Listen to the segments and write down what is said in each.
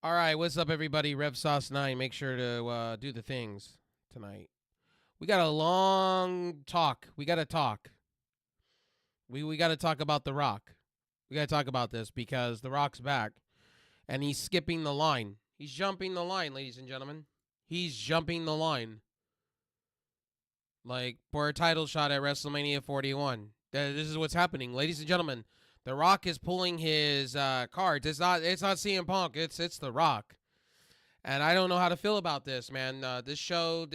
All right, what's up, everybody? Rev Sauce 9. Make sure to do the things tonight. We got a long talk. We got to talk. We got to talk about The Rock. We got to talk about this because The Rock's back and he's skipping the line. He's jumping the line, ladies and gentlemen. He's jumping the line. Like for a title shot at WrestleMania 41. This is what's happening, ladies and gentlemen. The Rock is pulling his cards. It's not CM Punk. It's The Rock. And I don't know how to feel about this, man. This show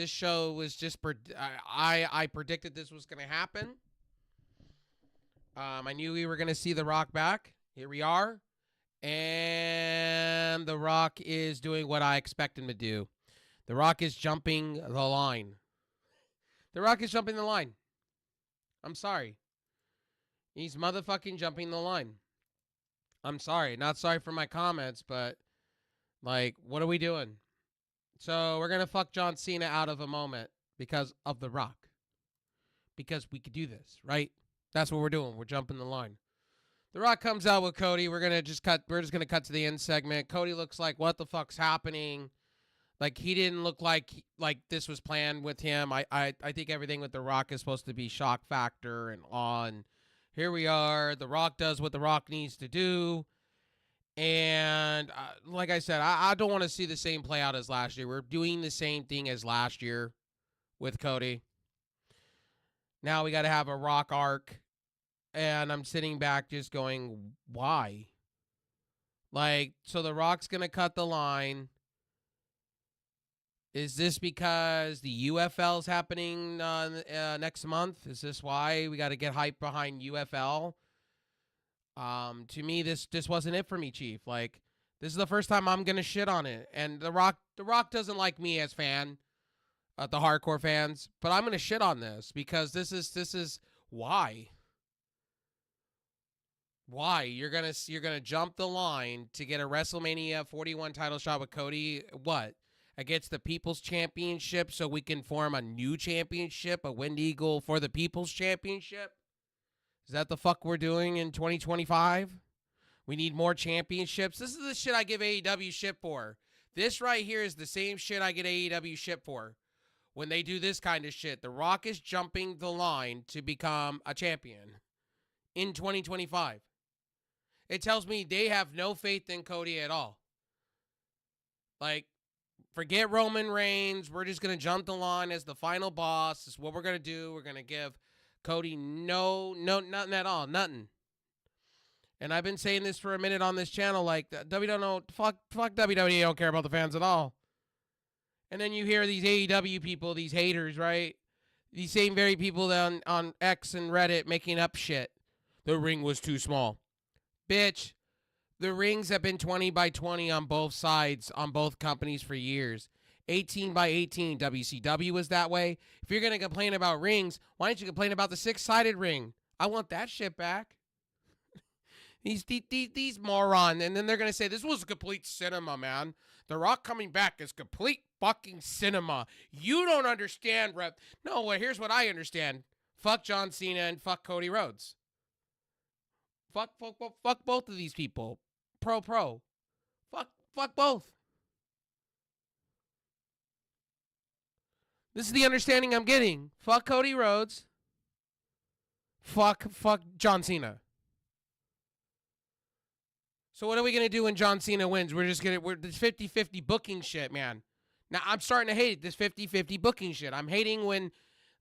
was just I predicted this was going to happen. I knew we were going to see The Rock back. Here we are. And The Rock is doing what I expect him to do. The Rock is jumping the line. The Rock is jumping the line. I'm sorry. He's motherfucking jumping the line. I'm sorry. Not sorry for my comments, but like, what are we doing? So we're going to fuck John Cena out of a moment because of The Rock. Because we could do this, right? That's what we're doing. We're jumping the line. The Rock comes out with Cody. We're just going to cut to the end segment. Cody looks like, what the fuck's happening? Like, he didn't look like this was planned with him. I think everything with The Rock is supposed to be shock factor and awe. And here we are. The Rock does what The Rock needs to do. And like I said, I don't want to see the same play out as last year. We're doing the same thing as last year with Cody. Now we got to have a Rock arc. And I'm sitting back just going, why? Like, so The Rock's going to cut the line. Is this because the UFL is happening next month? Is this why we got to get hype behind UFL? To me, this wasn't it for me, Chief. Like, this is the first time I'm gonna shit on it. And The Rock doesn't like me as fan, the hardcore fans, but I'm gonna shit on this because this is why. Why you're gonna jump the line to get a WrestleMania 41 title shot with Cody? What? Against the People's Championship, so we can form a new championship, a Wind Eagle for the People's Championship? Is that the fuck we're doing in 2025? We need more championships. This is the shit I give AEW shit for. This right here is the same shit I get AEW shit for. When they do this kind of shit. The Rock is jumping the line to become a champion in 2025. It tells me they have no faith in Cody at all. Like, forget Roman Reigns. We're just going to jump the line as the final boss. This is what we're going to do. We're going to give Cody, no, nothing at all, nothing. And I've been saying this for a minute on this channel, like, fuck WWE, don't care about the fans at all. And then you hear these AEW people, these haters, right? These same very people on X and Reddit making up shit. The ring was too small. Bitch, the rings have been 20 by 20 on both sides, on both companies for years. 18 by 18. WCW was that way. If you're going to complain about rings, why don't you complain about the 6-sided ring? I want that shit back. These moron. And then they're going to say, this was a complete cinema, man. The Rock coming back is complete fucking cinema. You don't understand, Rep. No, well, here's what I understand. Fuck John Cena and fuck Cody Rhodes. Fuck both of these people. Pro. Fuck both. This is the understanding I'm getting. Fuck Cody Rhodes. Fuck John Cena. So what are we going to do when John Cena wins? We're this 50-50 booking shit, man. Now, I'm starting to hate this 50-50 booking shit. I'm hating when,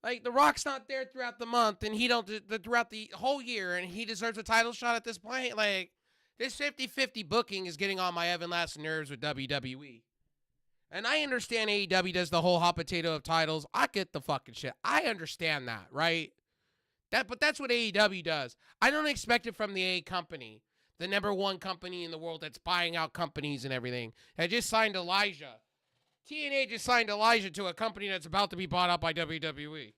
like, The Rock's not there throughout the month and he don't throughout the whole year and he deserves a title shot at this point. Like, this 50-50 booking is getting on my everlasting nerves with WWE. And I understand AEW does the whole hot potato of titles. I get the fucking shit. I understand that, right? But that's what AEW does. I don't expect it from the A company, the number one company in the world that's buying out companies and everything. I just signed Elijah. TNA just signed Elijah to a company that's about to be bought out by WWE.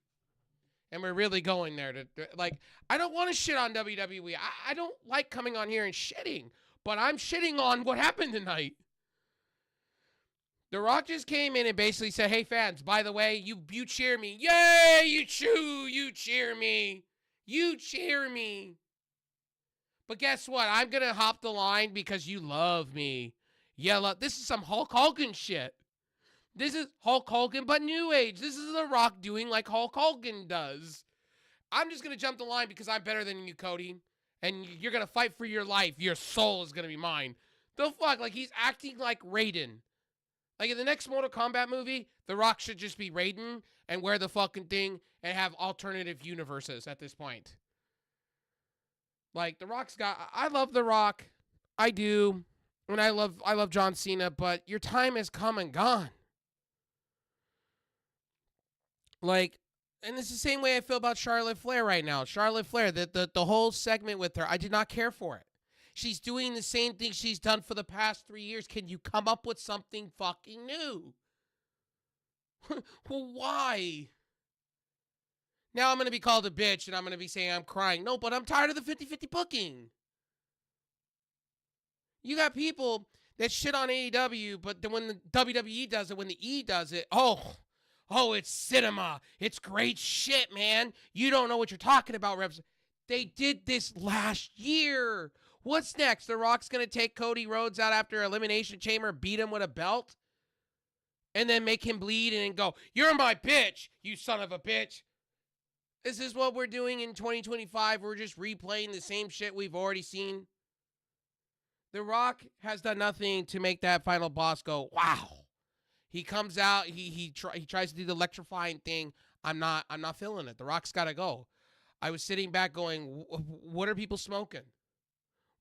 And we're really going there to, like, I don't want to shit on WWE. I don't like coming on here and shitting. But I'm shitting on what happened tonight. The Rock just came in and basically said, hey, fans, by the way, you cheer me. Yay, you cheer me. You cheer me. But guess what? I'm going to hop the line because you love me. Yell out. This is some Hulk Hogan shit. This is Hulk Hogan, but New Age. This is The Rock doing like Hulk Hogan does. I'm just going to jump the line because I'm better than you, Cody. And you're going to fight for your life. Your soul is going to be mine. The fuck? Like, he's acting like Raiden. Like, in the next Mortal Kombat movie, The Rock should just be Raiden and wear the fucking thing and have alternative universes at this point. Like, The Rock's got... I love The Rock. I do. And I love John Cena, but your time has come and gone. Like, and it's the same way I feel about Charlotte Flair right now. Charlotte Flair, the whole segment with her, I did not care for it. She's doing the same thing she's done for the past 3 years. Can you come up with something fucking new? Well, why? Now I'm going to be called a bitch and I'm going to be saying I'm crying. No, but I'm tired of the 50-50 booking. You got people that shit on AEW, but then when the WWE does it, when the E does it, oh, it's cinema. It's great shit, man. You don't know what you're talking about, Reps. They did this last year. What's next? The Rock's going to take Cody Rhodes out after Elimination Chamber, beat him with a belt, and then make him bleed and then go, you're my bitch, you son of a bitch. This is what we're doing in 2025. We're just replaying the same shit we've already seen. The Rock has done nothing to make that final boss go, wow. He comes out, he tries to do the electrifying thing. I'm not feeling it. The Rock's got to go. I was sitting back going, what are people smoking?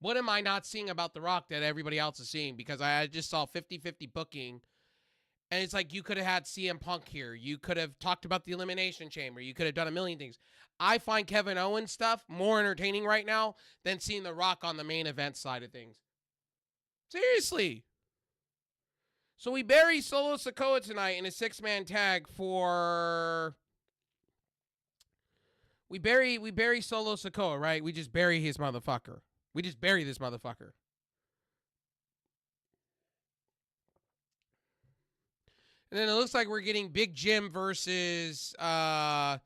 What am I not seeing about The Rock that everybody else is seeing? Because I just saw 50-50 booking. And it's like you could have had CM Punk here. You could have talked about the Elimination Chamber. You could have done a million things. I find Kevin Owens stuff more entertaining right now than seeing The Rock on the main event side of things. Seriously. So we bury Solo Sikoa tonight in a 6-man tag for... We bury Solo Sikoa, right? We just bury his motherfucker. We just bury this motherfucker. And then it looks like we're getting Big Jim versus Drew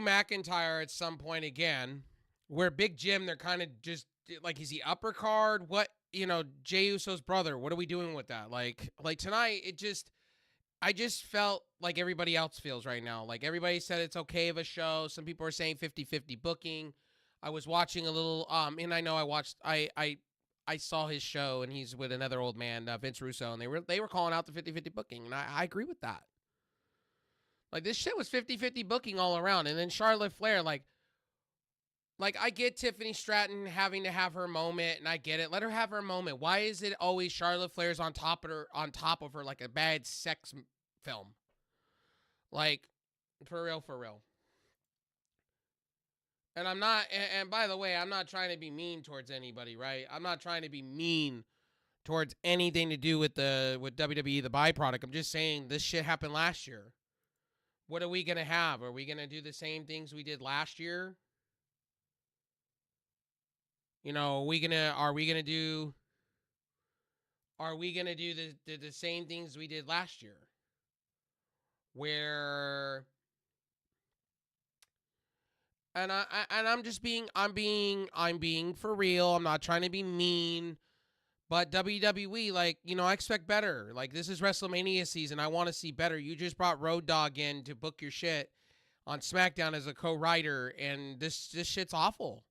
McIntyre at some point again. Where Big Jim, they're kind of just like, is he upper card? What, Jey Uso's brother. What are we doing with that? Like tonight, I just felt like everybody else feels right now. Like, everybody said it's okay of a show. Some people are saying 50-50 booking. I was watching a little, and I know I saw his show, and he's with another old man, Vince Russo, and they were calling out the 50-50 booking, and I agree with that. Like, this shit was 50-50 booking all around, and then Charlotte Flair, like I get Tiffany Stratton having to have her moment, and I get it. Let her have her moment. Why is it always Charlotte Flair's on top of her like a bad sex film? Like, for real. And I'm not, and by the way, I'm not trying to be mean towards anybody, right? I'm not trying to be mean towards anything to do with WWE, the byproduct. I'm just saying this shit happened last year. What are we going to have? Are we going to do the same things we did last year? Are we going to do the same things we did last year? Where... And I'm being for real. I'm not trying to be mean, but WWE, I expect better. Like, this is WrestleMania season. I want to see better. You just brought Road Dogg in to book your shit on SmackDown as a co-writer, and this shit's awful.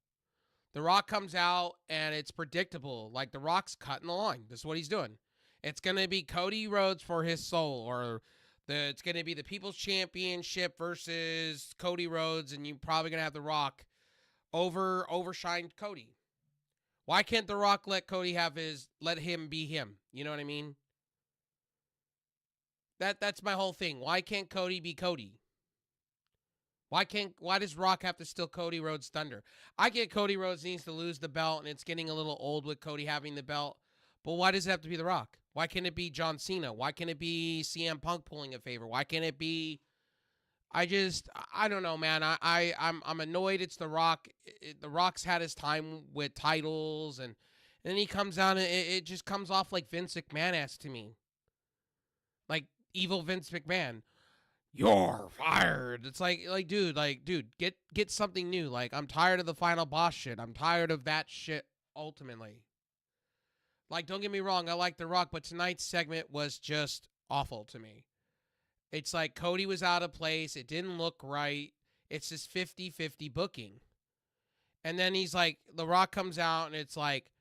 The Rock comes out, and it's predictable. Like, The Rock's cutting the line. This is what he's doing. It's going to be Cody Rhodes for his soul, or... it's going to be the People's Championship versus Cody Rhodes, and you're probably going to have The Rock overshine Cody. Why can't The Rock let him be him? You know what I mean? That's my whole thing. Why can't Cody be Cody? Why does Rock have to steal Cody Rhodes' thunder? I get Cody Rhodes needs to lose the belt, and it's getting a little old with Cody having the belt. But why does it have to be The Rock? Why can't it be John Cena? Why can't it be CM Punk pulling a favor? Why can't it be... I don't know, man. I'm annoyed it's The Rock. The Rock's had his time with titles, and then he comes out, and it just comes off like Vince McMahon-esque to me. Like, evil Vince McMahon. You're fired. It's like, dude, get something new. Like, I'm tired of the final boss shit. I'm tired of that shit, ultimately. Like, don't get me wrong, I like The Rock, but tonight's segment was just awful to me. It's like Cody was out of place. It didn't look right. It's just 50-50 booking. And then he's like, The Rock comes out and it's like,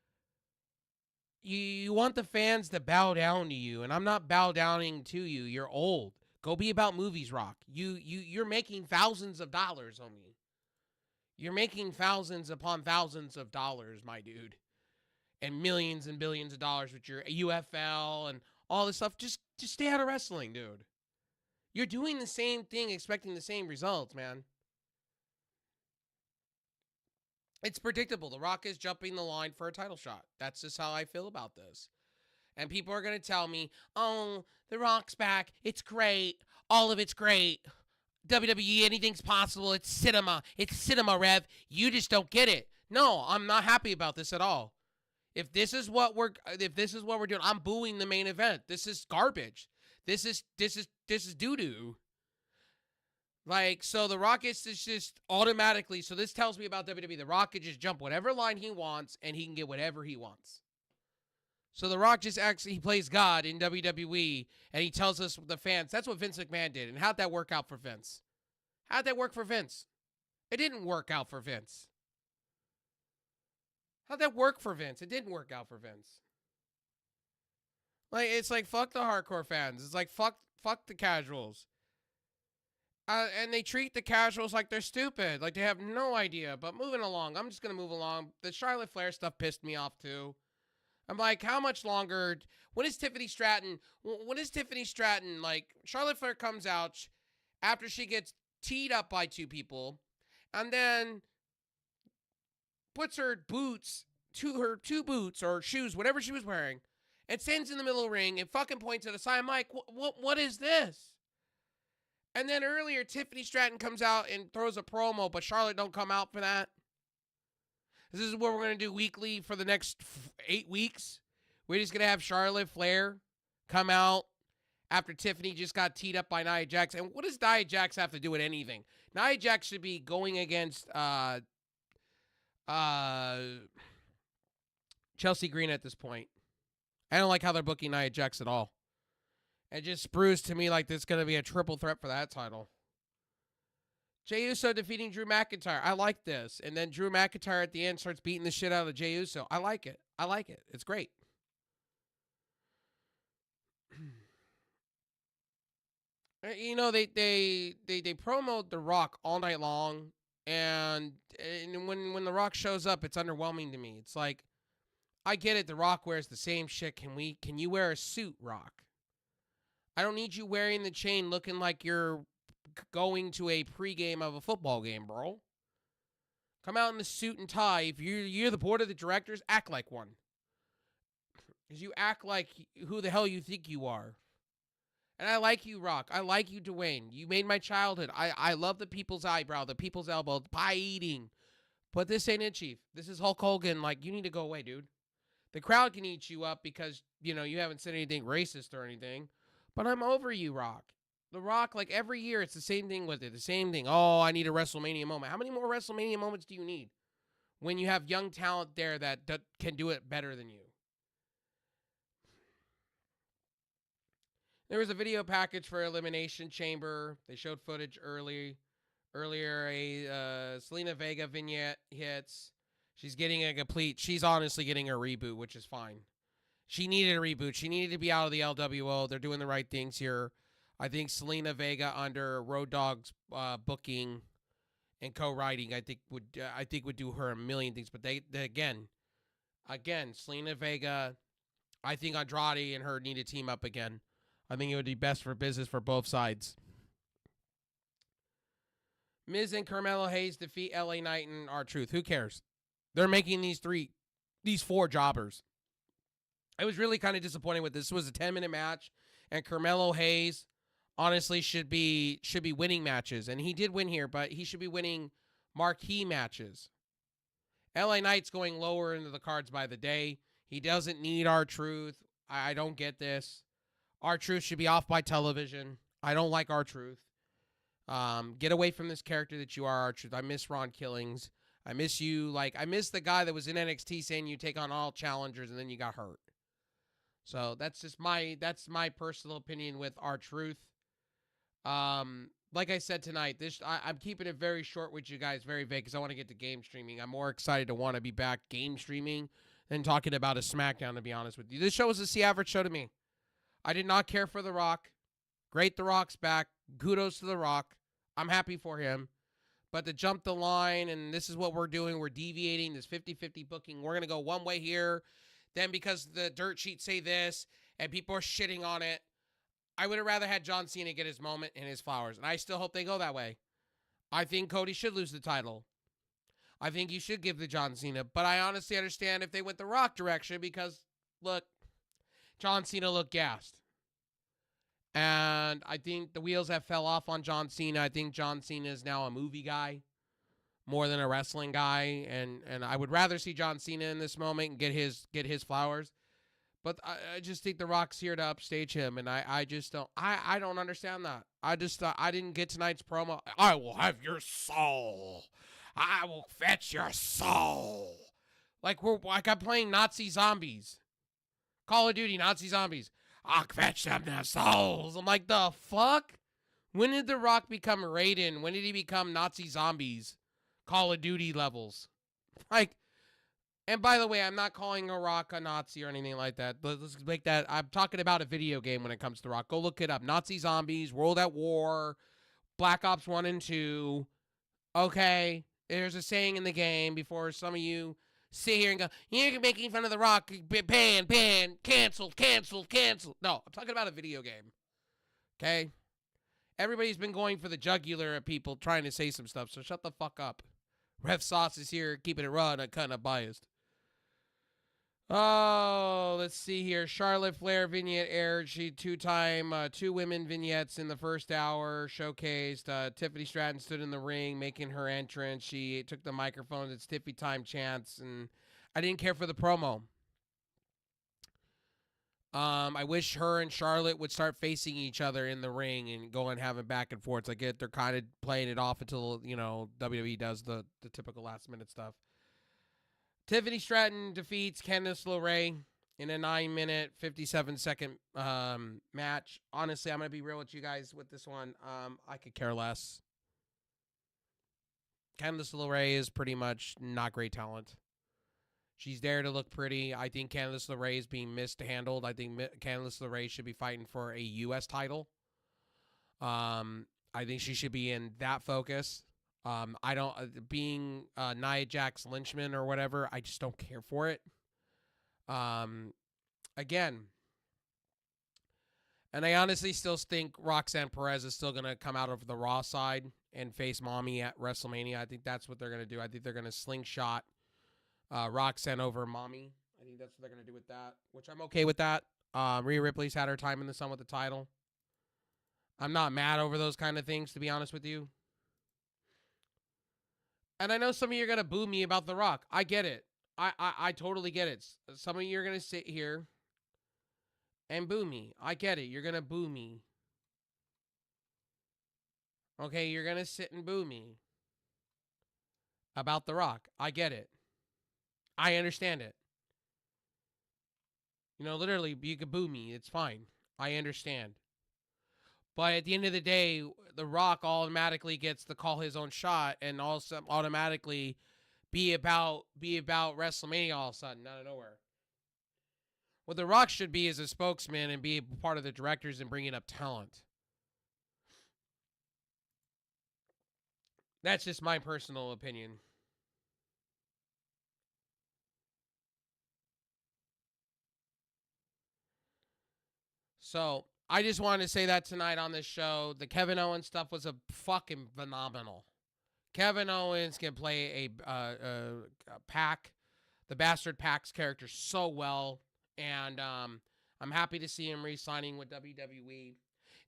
you want the fans to bow down to you, and I'm not bow downing to you. You're old. Go be about movies, Rock. You're making thousands of dollars on me. You're making thousands upon thousands of dollars, my dude. And millions and billions of dollars with your UFL and all this stuff. Just stay out of wrestling, dude. You're doing the same thing, expecting the same results, man. It's predictable. The Rock is jumping the line for a title shot. That's just how I feel about this. And people are going to tell me, oh, The Rock's back. It's great. All of it's great. WWE, anything's possible. It's cinema. It's cinema, Rev. You just don't get it. No, I'm not happy about this at all. If this is what we're doing, I'm booing the main event. This is garbage. This is doo-doo. Like, so the Rock is just automatically, so this tells me about WWE. The Rock can just jump whatever line he wants, and he can get whatever he wants. So The Rock just he plays God in WWE, and he tells us, the fans, that's what Vince McMahon did. And how'd that work out for Vince? How'd that work for Vince? It didn't work out for Vince. How'd that work for Vince? It didn't work out for Vince. Like, it's like, fuck the hardcore fans. It's like, fuck the casuals. And they treat the casuals like they're stupid. Like, they have no idea. But moving along, I'm just going to move along. The Charlotte Flair stuff pissed me off, too. I'm like, how much longer? When is Tiffany Stratton, like, Charlotte Flair comes out after she gets teed up by two people, and then puts her boots to her two boots or shoes, whatever she was wearing, and stands in the middle of the ring and fucking points at the side. I'm like, what is this? And then earlier, Tiffany Stratton comes out and throws a promo, but Charlotte don't come out for that. This is what we're going to do weekly for the next 8 weeks. We're just going to have Charlotte Flair come out after Tiffany just got teed up by Nia Jax. And what does Nia Jax have to do with anything? Nia Jax should be going against Chelsea Green at this point. I don't like how they're booking Nia Jax at all. It just sprues to me like there's going to be a triple threat for that title. Jey Uso defeating Drew McIntyre. I like this. And then Drew McIntyre at the end starts beating the shit out of Jey Uso. I like it. It's great. You know, they promote The Rock all night long. And when The Rock shows up, it's underwhelming to me. It's like, I get it. The Rock wears the same shit. Can you wear a suit, Rock? I don't need you wearing the chain looking like you're going to a pregame of a football game, bro. Come out in the suit and tie. If you're the board of the directors, act like one. Because you act like who the hell you think you are. And I like you, Rock. I like you, Dwayne. You made my childhood. I love the people's eyebrow, the people's elbow, pie eating. But this ain't it, Chief. This is Hulk Hogan. Like, you need to go away, dude. The crowd can eat you up because, you haven't said anything racist or anything. But I'm over you, Rock. The Rock, like every year, it's the same thing with it. The same thing. Oh, I need a WrestleMania moment. How many more WrestleMania moments do you need when you have young talent there that can do it better than you? There was a video package for Elimination Chamber. They showed footage earlier. A Selena Vega vignette hits. She's honestly getting a reboot, which is fine. She needed a reboot. She needed to be out of the LWO. They're doing the right things here. I think Selena Vega under Road Dogg's booking and co-writing, I think would do her a million things. But they again, Selena Vega, I think Andrade and her need to team up again. I think it would be best for business for both sides. Miz and Carmelo Hayes defeat LA Knight and R-Truth. Who cares? They're making these four jobbers. I was really kind of disappointed with this. This was a 10-minute match, and Carmelo Hayes honestly should be winning matches. And he did win here, but he should be winning marquee matches. LA Knight's going lower into the cards by the day. He doesn't need R-Truth. I don't get this. R-Truth should be off by television. I don't like R-Truth. Get away from this character that you are, R-Truth. I miss Ron Killings. I miss you. Like, I miss the guy that was in NXT saying you take on all challengers and then you got hurt. So that's my personal opinion with R-Truth. Like I said tonight, I'm keeping it very short with you guys, very vague, because I want to get to game streaming. I'm more excited to want to be back game streaming than talking about a SmackDown, to be honest with you. This show was a average show to me. I did not care for The Rock. Great, The Rock's back. Kudos to The Rock. I'm happy for him. But to jump the line, and this is what we're doing, we're deviating this 50-50 booking. We're going to go one way here. Then because the dirt sheets say this, and people are shitting on it, I would have rather had John Cena get his moment and his flowers. And I still hope they go that way. I think Cody should lose the title. I think you should give the John Cena. But I honestly understand if they went the Rock direction because, look, John Cena looked gassed. And I think the wheels have fell off on John Cena. I think John Cena is now a movie guy more than a wrestling guy. And I would rather see John Cena in this moment and get his flowers. But I just think The Rock's here to upstage him, and I just don't. I don't understand that. I just I didn't get tonight's promo. I will have your soul. I will fetch your soul. Like I'm playing Nazi zombies. Call of Duty Nazi zombies. I'll fetch them their souls. I'm like, the fuck? When did The Rock become Raiden? When did he become Nazi zombies? Call of Duty levels. Like. And by the way, I'm not calling a Rock a Nazi or anything like that. Let's make that. I'm talking about a video game when it comes to Rock. Go look it up. Nazi zombies, World at War, Black Ops 1 and 2. Okay. There's a saying in the game before some of you sit here and go, you're making fun of The Rock. Ban, canceled. No, I'm talking about a video game. Okay? Everybody's been going for the jugular at people trying to say some stuff, so shut the fuck up. Ref Sauce is here, keeping it raw and kind of biased. Oh, let's see here. Charlotte Flair vignette aired. She two women vignettes in the first hour showcased. Tiffany Stratton stood in the ring making her entrance. She took the microphone. It's Tiffy time chants, and I didn't care for the promo. I wish her and Charlotte would start facing each other in the ring and going having back and forths. I get they're kind of playing it off until, WWE does the typical last minute stuff. Tiffany Stratton defeats Candice LeRae in a 9-minute, 57-second match. Honestly, I'm going to be real with you guys with this one. I could care less. Candice LeRae is pretty much not great talent. She's there to look pretty. I think Candice LeRae is being mishandled. I think Candice LeRae should be fighting for a U.S. title. I think she should be in that focus. I don't being Nia Jax Lynchman or whatever. I just don't care for it. Again, and I honestly still think Roxanne Perez is still gonna come out of the Raw side and face Mommy at WrestleMania. I think that's what they're gonna do. I think they're gonna slingshot Roxanne over Mommy. I think that's what they're gonna do with that, which I'm okay with that. Rhea Ripley's had her time in the sun with the title. I'm not mad over those kind of things, to be honest with you. And I know some of you are going to boo me about The Rock. I get it. I totally get it. Some of you are going to sit here and boo me. I get it. You're going to boo me. Okay, you're going to sit and boo me about The Rock. I get it. I understand it. Literally, you can boo me. It's fine. I understand. But at the end of the day, The Rock automatically gets to call his own shot and also automatically be about WrestleMania all of a sudden, out of nowhere. What The Rock should be is a spokesman and be part of the directors and bringing up talent. That's just my personal opinion. So, I just wanted to say that tonight on this show. The Kevin Owens stuff was a fucking phenomenal. Kevin Owens can play a Pac, the Bastard Pac's character so well. And I'm happy to see him re-signing with WWE.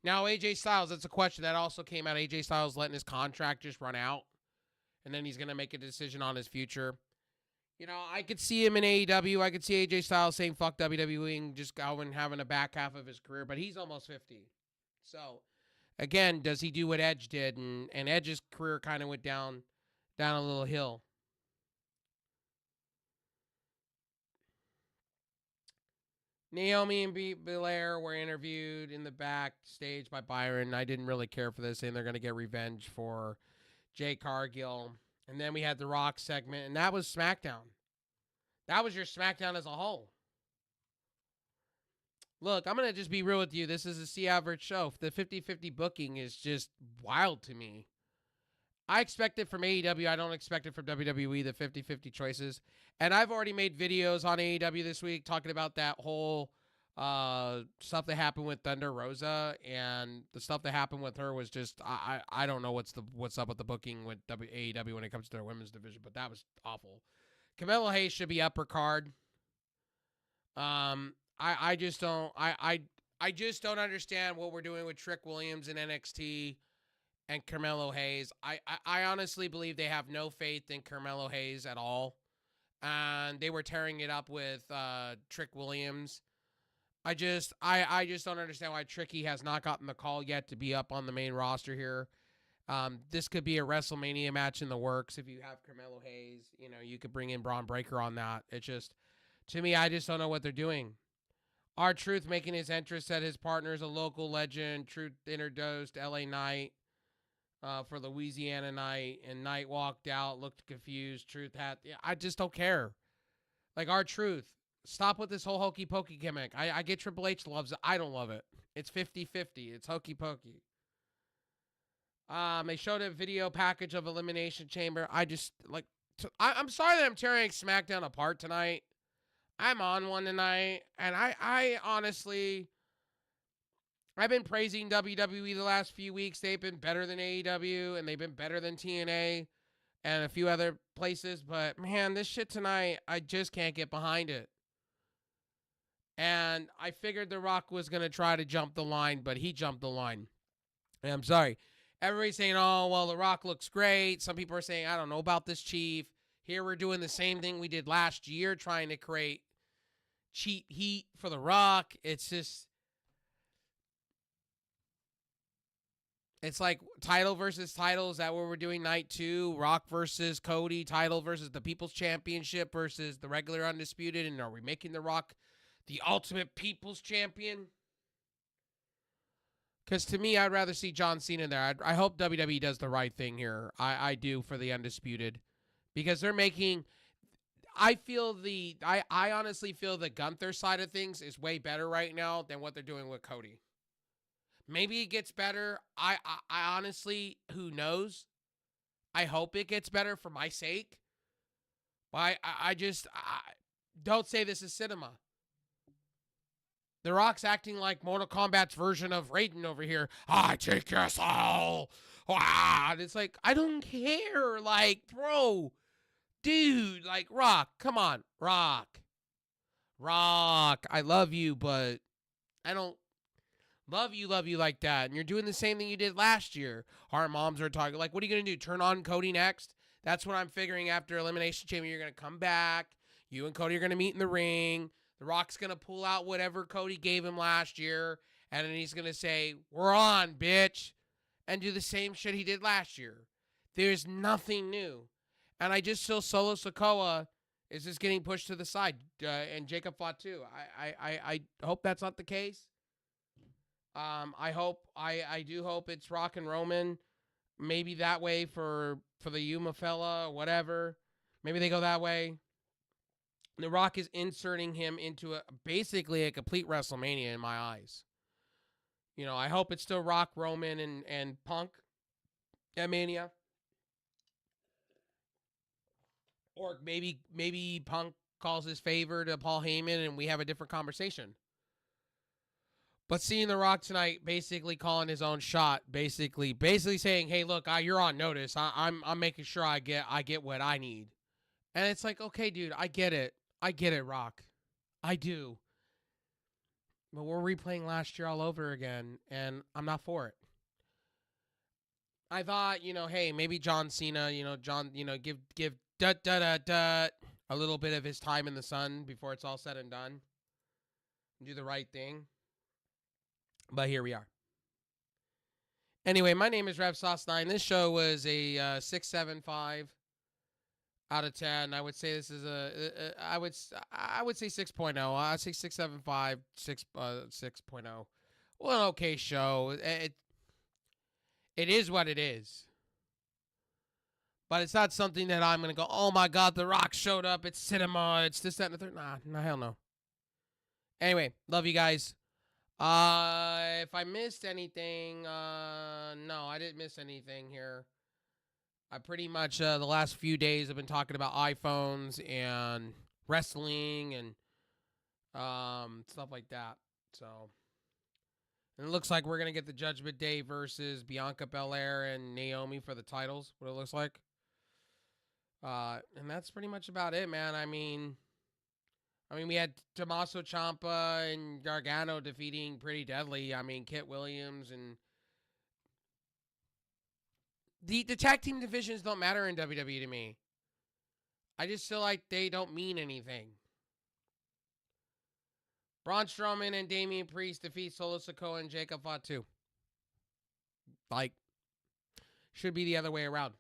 Now, AJ Styles, that's a question that also came out. AJ Styles letting his contract just run out. And then he's going to make a decision on his future. I could see him in AEW. I could see AJ Styles saying fuck WWE and just going having a back half of his career. But he's almost 50. So, again, does he do what Edge did? And Edge's career kind of went down a little hill. Naomi and Belair were interviewed in the backstage by Byron. I didn't really care for this, saying they're going to get revenge for Jay Cargill. And then we had the Rock segment, and that was SmackDown. That was your SmackDown as a whole. Look, I'm going to just be real with you. This is a C average show. The 50-50 booking is just wild to me. I expect it from AEW. I don't expect it from WWE, the 50-50 choices. And I've already made videos on AEW this week talking about that whole stuff that happened with Thunder Rosa, and the stuff that happened with her was just I don't know what's up with the booking with AEW when it comes to their women's division, but that was awful. Carmelo Hayes should be upper card. I just don't understand what we're doing with Trick Williams in NXT and Carmelo Hayes. I honestly believe they have no faith in Carmelo Hayes at all. And they were tearing it up with Trick Williams. I just don't understand why Tricky has not gotten the call yet to be up on the main roster here. This could be a WrestleMania match in the works if you have Carmelo Hayes. You know, you could bring in Braun Breaker on that. It's just, to me, I just don't know what they're doing. R-Truth making his entrance, said his partner is a local legend. Truth introduced LA Knight for Louisiana Night, and Knight walked out, looked confused. Truth had, I just don't care. Like, R-Truth, stop with this whole hokey pokey gimmick. I get Triple H loves it. I don't love it. It's 50-50. It's hokey pokey. They showed a video package of Elimination Chamber. I just, like, I'm sorry that I'm tearing SmackDown apart tonight. I'm on one tonight, and I honestly, I've been praising WWE the last few weeks. They've been better than AEW, and they've been better than TNA and a few other places. But, man, this shit tonight, I just can't get behind it. And I figured The Rock was going to try to jump the line, but he jumped the line. And I'm sorry. Everybody's saying, oh, well, The Rock looks great. Some people are saying, I don't know about this, Chief. Here we're doing the same thing we did last year, trying to create cheap heat for The Rock. It's just, it's like title versus title. Is that what we're doing night 2? Rock versus Cody, title versus the People's Championship versus the regular Undisputed. And are we making The Rock the ultimate People's Champion? Because to me, I'd rather see John Cena there. I hope WWE does the right thing here. I do for the Undisputed. Because they're making, I honestly feel the Gunther side of things is way better right now than what they're doing with Cody. Maybe it gets better. I honestly, who knows? I hope it gets better for my sake. But I don't say this is cinema. The Rock's acting like Mortal Kombat's version of Raiden over here. I take your soul. And it's like, I don't care. Like, bro, dude, like, Rock, come on, Rock. I love you, but I don't love you like that. And you're doing the same thing you did last year. Our moms are talking, like, what are you going to do? Turn on Cody next? That's what I'm figuring after Elimination Chamber. You're going to come back. You and Cody are going to meet in the ring. The Rock's going to pull out whatever Cody gave him last year, and then he's going to say, we're on, bitch, and do the same shit he did last year. There's nothing new. And I just feel Solo Sikoa is just getting pushed to the side, and Jacob Fatu. I hope that's not the case. I do hope it's Rock and Roman, maybe that way for the Yuma fella, whatever. Maybe they go that way. The Rock is inserting him into basically a complete WrestleMania in my eyes. You know, I hope it's still Rock, Roman, and Punk at Mania. Or maybe Punk calls his favor to Paul Heyman and we have a different conversation. But seeing The Rock tonight basically calling his own shot, basically saying, hey, look, you're on notice. I'm making sure I get what I need. And it's like, okay, dude, I get it. Rock. I do. But we're replaying last year all over again, and I'm not for it. I thought, hey, maybe John Cena, give a little bit of his time in the sun before it's all said and done. Do the right thing. But here we are. Anyway, my name is RevSauce9. This show was a 675. out of 10. I would say this is I would say 6.0. I'd say 6.75, 6.0. Well, an okay show. It is what it is. But it's not something that I'm going to go, oh my God, The Rock showed up. It's cinema. It's this, that, and the third. Nah, hell no. Anyway, love you guys. If I missed anything, no, I didn't miss anything here. I pretty much, the last few days, I've been talking about iPhones and wrestling and stuff like that. So, and it looks like we're going to get the Judgment Day versus Bianca Belair and Naomi for the titles, what it looks like. And that's pretty much about it, man. I mean, we had Tommaso Ciampa and Gargano defeating Pretty Deadly. I mean, Kit Williams and the tag team divisions don't matter in WWE to me. I just feel like they don't mean anything. Braun Strowman and Damian Priest defeat Solo Sikoa and Jacob Fatu. Like, should be the other way around.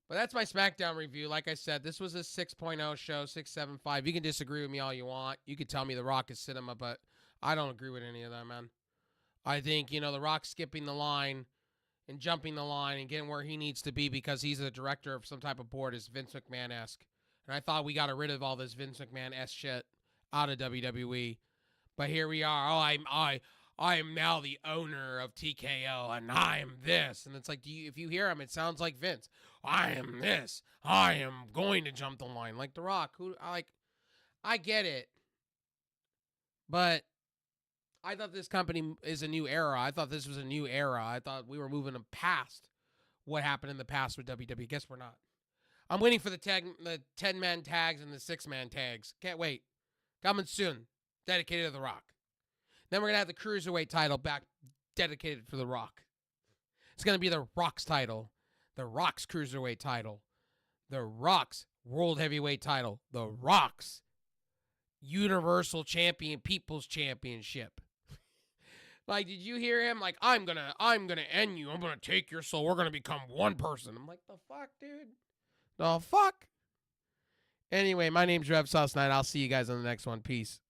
But that's my SmackDown review. Like I said, this was a 6.0 show, 6.75. You can disagree with me all you want. You can tell me The Rock is cinema, but I don't agree with any of that, man. I think, The Rock skipping the line and jumping the line and getting where he needs to be because he's a director of some type of board is Vince McMahon-esque. And I thought we got rid of all this Vince McMahon-esque shit out of WWE. But here we are. Oh, I am now the owner of TKO, and I am this. And it's like, if you hear him, it sounds like Vince. I am this. I am going to jump the line like The Rock. I get it, but I thought this company is a new era. I thought this was a new era. I thought we were moving past what happened in the past with WWE. Guess we're not. I'm waiting for the 10-man tags and the 6-man tags. Can't wait. Coming soon. Dedicated to The Rock. Then we're going to have the Cruiserweight title back dedicated for The Rock. It's going to be The Rock's title. The Rock's Cruiserweight title. The Rock's World Heavyweight title. The Rock's Universal Champion People's Championship. Like, did you hear him? Like, I'm gonna end you. I'm gonna take your soul. We're gonna become one person. I'm like, the fuck, dude? The fuck? Anyway, my name's Rev Sauce Knight. I'll see you guys on the next one. Peace.